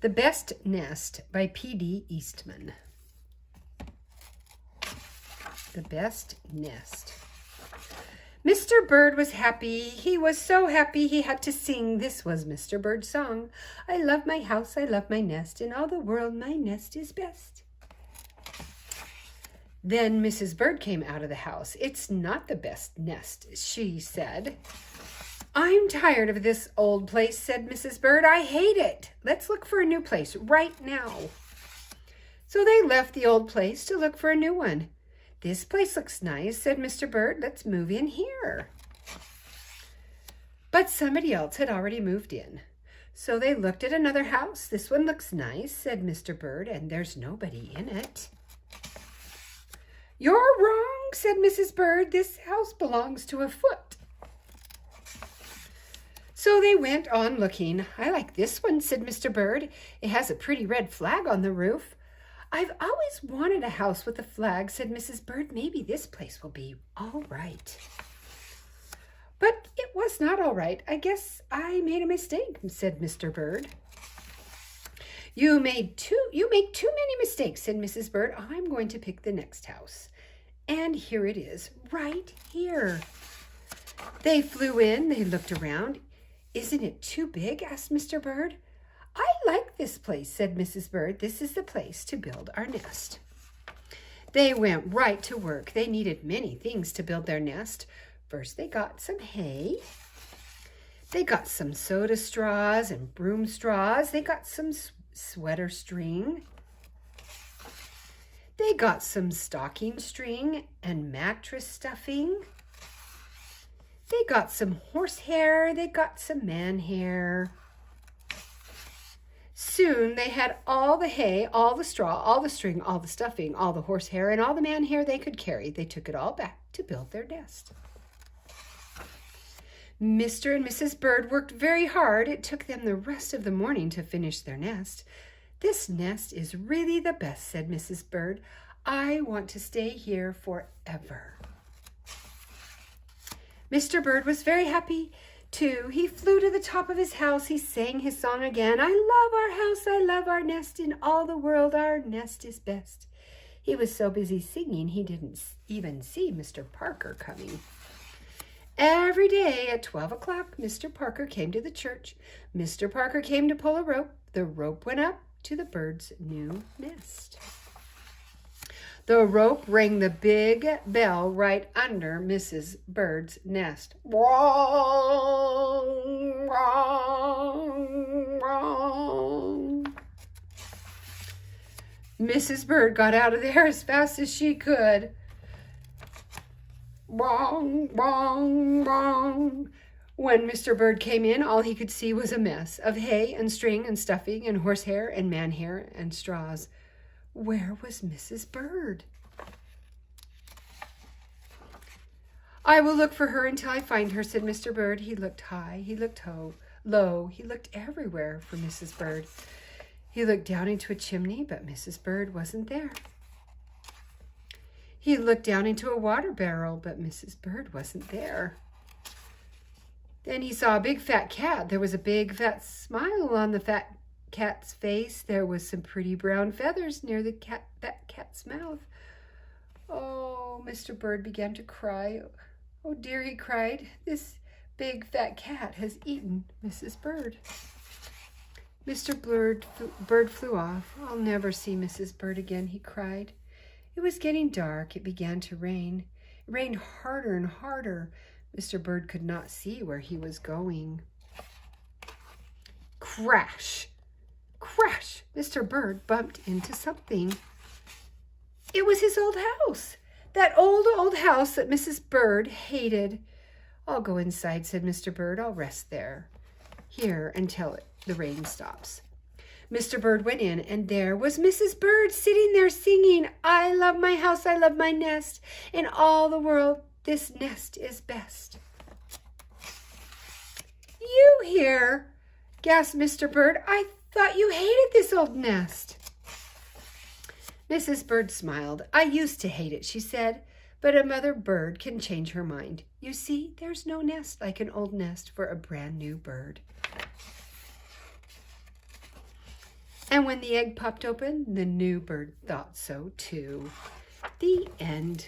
The Best Nest by P.D. Eastman. The Best Nest. Mr. Bird was happy. He was so happy he had to sing. This was Mr. Bird's song. I love my house, I love my nest. In all the world, my nest is best. Then Mrs. Bird came out of the house. It's not the best nest, she said. I'm tired of this old place, said Mrs. Bird. I hate it. Let's look for a new place right now. So they left the old place to look for a new one. This place looks nice, said Mr. Bird. Let's move in here. But somebody else had already moved in. So they looked at another house. This one looks nice, said Mr. Bird, and there's nobody in it. You're wrong, said Mrs. Bird. This house belongs to a foot. So they went on looking. I like this one, said Mr. Bird. It has a pretty red flag on the roof. I've always wanted a house with a flag, said Mrs. Bird. Maybe this place will be all right. But it was not all right. I guess I made a mistake, said Mr. Bird. You make too many mistakes, said Mrs. Bird. I'm going to pick the next house. And here it is, right here. They flew in. They looked around. Isn't it too big? Asked Mr. Bird. I like this place, said Mrs. Bird. This is the place to build our nest. They went right to work. They needed many things to build their nest. First, they got some hay. They got some soda straws and broom straws. They got some sweater string. They got some stocking string and mattress stuffing. They got some horsehair. They got some man hair. Soon they had all the hay, all the straw, all the string, all the stuffing, all the horsehair, and all the man hair they could carry. They took it all back to build their nest. Mr. and Mrs. Bird worked very hard. It took them the rest of the morning to finish their nest. This nest is really the best, said Mrs. Bird. I want to stay here forever. Mr. Bird was very happy, too. He flew to the top of his house. He sang his song again. I love our house. I love our nest. In all the world, our nest is best. He was so busy singing, he didn't even see Mr. Parker coming. Every day at 12 o'clock, Mr. Parker came to the church. Mr. Parker came to pull a rope. The rope went up to the bird's new nest. The rope rang the big bell right under Mrs. Bird's nest. Wrong, wrong, wrong. Mrs. Bird got out of there as fast as she could. Wrong, wrong, wrong. When Mr. Bird came in, all he could see was a mess of hay and string and stuffing and horsehair and man hair and straws. Where was Mrs. Bird? I will look for her until I find her, said Mr. Bird. He looked high, he looked low, he looked everywhere for Mrs. Bird. He looked down into a chimney, but Mrs. Bird wasn't there. He looked down into a water barrel, but Mrs. Bird wasn't there. Then he saw a big fat cat. There was a big fat smile on the fat cat's face. There was some pretty brown feathers near the fat cat's mouth. Oh, Mr. Bird began to cry. Oh dear, he cried. This big fat cat has eaten Mrs. Bird. Mr. Bird flew off. I'll never see Mrs. Bird again, he cried. It was getting dark. It began to rain. It rained harder and harder. Mr. Bird could not see where he was going. Crash! Crash! Mr. Bird bumped into something. It was his old house. That old house that Mrs. Bird hated. I'll go inside, said Mr. Bird. I'll rest here until the rain stops. Mr. Bird went in, and there was Mrs. Bird sitting there singing, I love my house, I love my nest. In all the world, this nest is best. You here? Gasped Mr. Bird. I thought you hated this old nest. Mrs. Bird smiled. I used to hate it, she said, but a mother bird can change her mind. You see, there's no nest like an old nest for a brand new bird. And when the egg popped open, the new bird thought so too. The end.